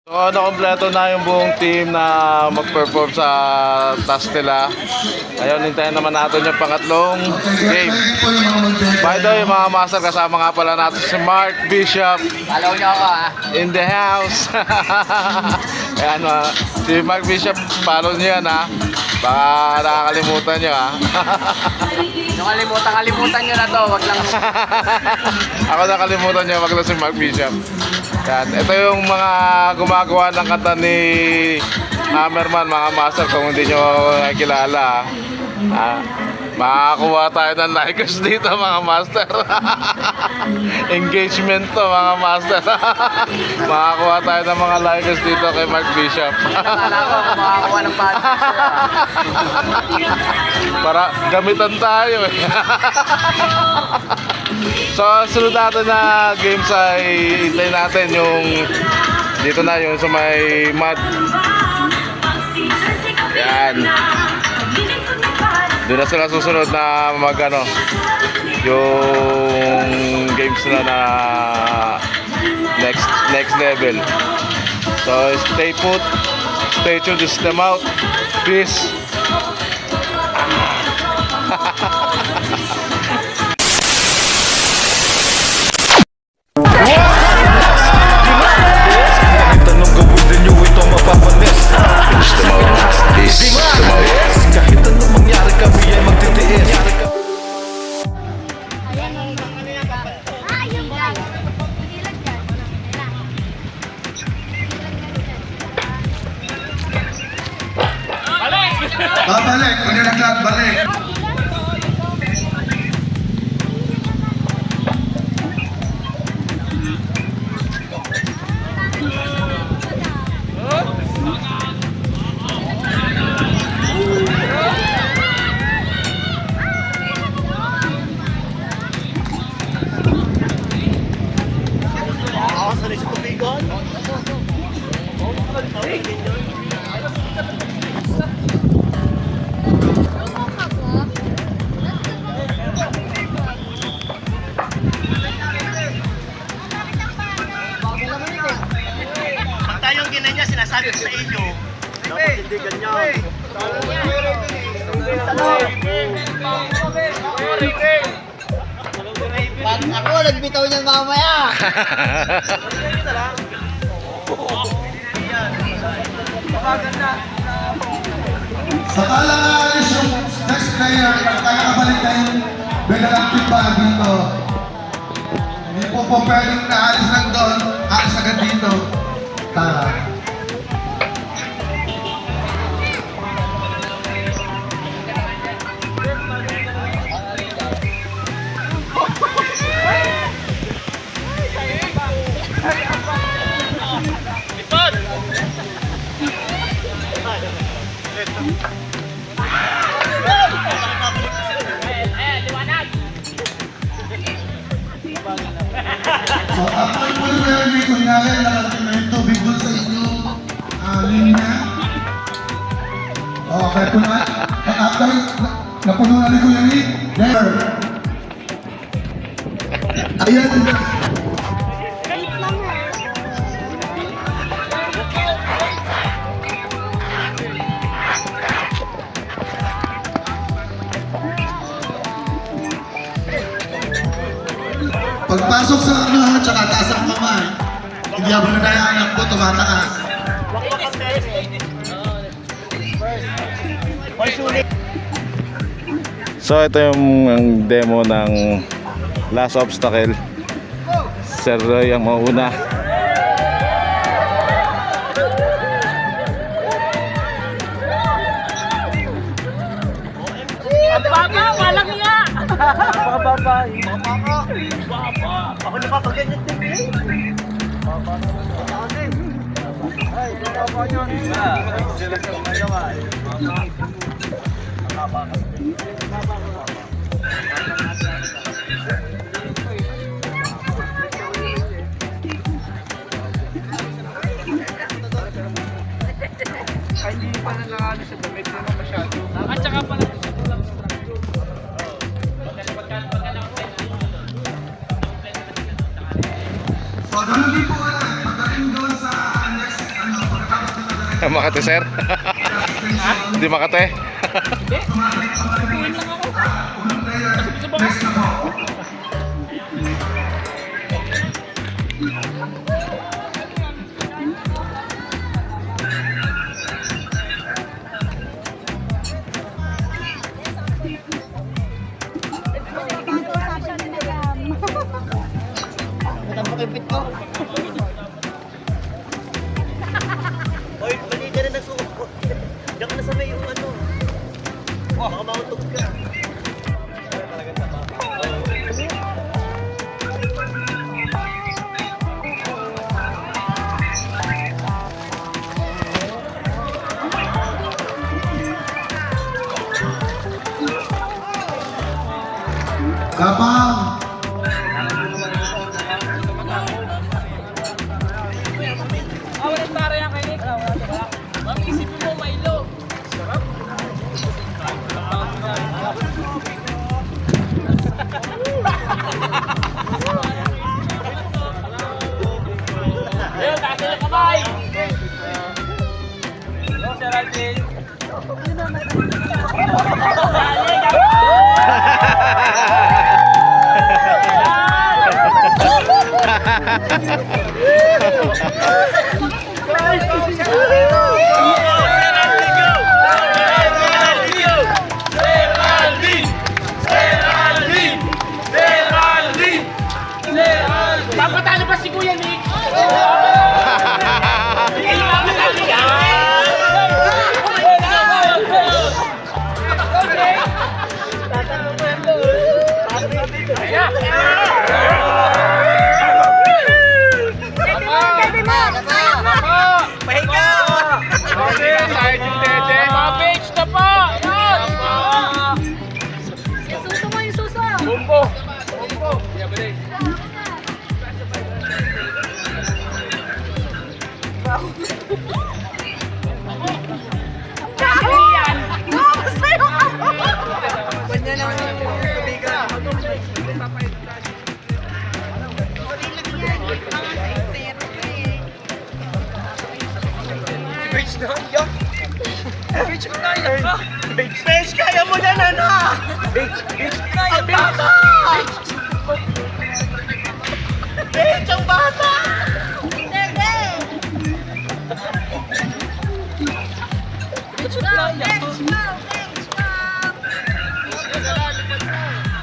So, nakompleto na yung buong team na mag-perform sa task nila. Ayun, hintayin naman natin yung pangatlong game. By the way, mga master, kasama nga pala natin si Mark Bishop. Follow nyo ako In the house. Ayan, si Mark Bishop, follow nyo yan ha. Baka nakakalimutan nyo ha. Yung kalimutan nyo na to, wag lang. Ako nakalimutan nyo, wag lang si Mark Bishop. Yan. Ito yung mga gumagawa ng kanta ni Hammerman, mga master, kung hindi nyo nakikilala. Makakuha tayo ng likers dito, mga master. Engagement to, mga master. Makakuha tayo ng mga likers dito kay Mark Bishop. Akala ko makakuha ng budget. Para gamitan tayo eh. So, sunod natin na games ay hintayin natin yung dito na yung sa may mud. Yan. Doon na sila susunod na magano yung games na next level. So, stay put, stay tuned, this is them out. Peace. Tanong gawin din nyo ito mapapanis. Kahit anong mangyari kami ay magtitiis. Babalik, pagkaklat, balik. Tayong ginanya, sinasabi ko sa inyo. Dapat hindi ganyan. Pag ako, nagbitaw niyan mamaya. Sa talang aalis yung next player, kakabalik na yung begalactic pa dito. Hindi po pwedeng naalis lang doon, aalis agad dito. Tara. So, after po yung meron ko hinagay, nakarating na yung tubig doon sa inyong linya. Okay po na. After, napuno na ko yung hit. There. Ayan. Pagpasok sa ano, tsaka taas ang kamay. Hindi habang nanayanak po, tumataas. So, ito yung demo ng last obstacle. Sir Roy ang mauna. Baba, walang nga! Baba. Ako napapaganyan din eh. Ay, baba nyo. Sila sa nagawa eh. Ay, hindi pa nalakano sa damit naman masyado. At saka pala sa kulang structure. So, ganun din po pagdating doon sa next Makate, sir? Hindi Makate? Oy, mali ka rin nagsuko. Diyan ka na sa may yung ano. Baka mautog ka. Gabang! Papatalo pa si Kuya Nick! Beach, kaya mo yan, ano? Beach, ang bata! Beach, ang bata!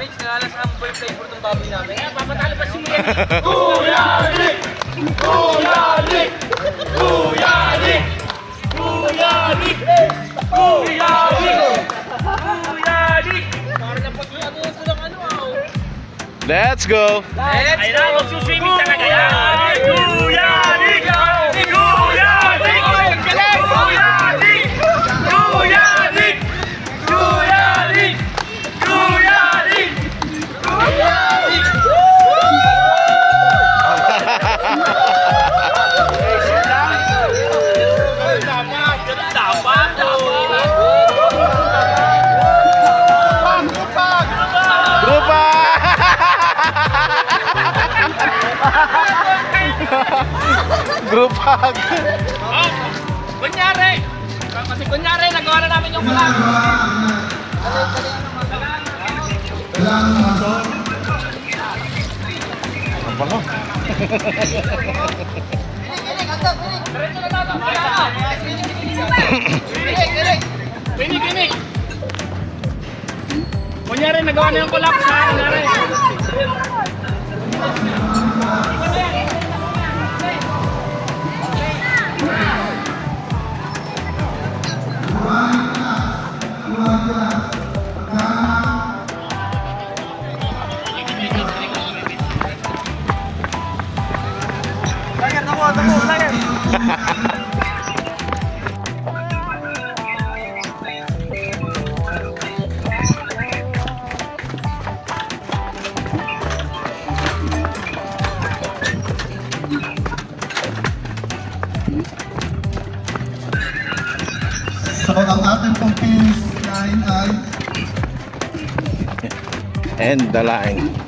Bench, nakalas ang boy flavor ng baboy namin. Kaya papatalo pa si Kuya Nick! Kuya Nick! Kuya Nick! Kuya Nick! Kuya Nick! Kuya Nick! Para na pag-iano ito ng ano Let's go! Ayun na, magsuswimming talaga yan! Kuya Nick! Kuya Nick! Kuya Nick! Kuya Nick! Kuya Nick! Kuya Nick! Kuya Nick! Grupa! Grupag! Kunyari! Kasi kunyari, nagawa na namin yung collab. Ang bango. Kinig! Kunyari, nagawa na yung collab sa kunyari. So, ang ating pong finish line ay And the line.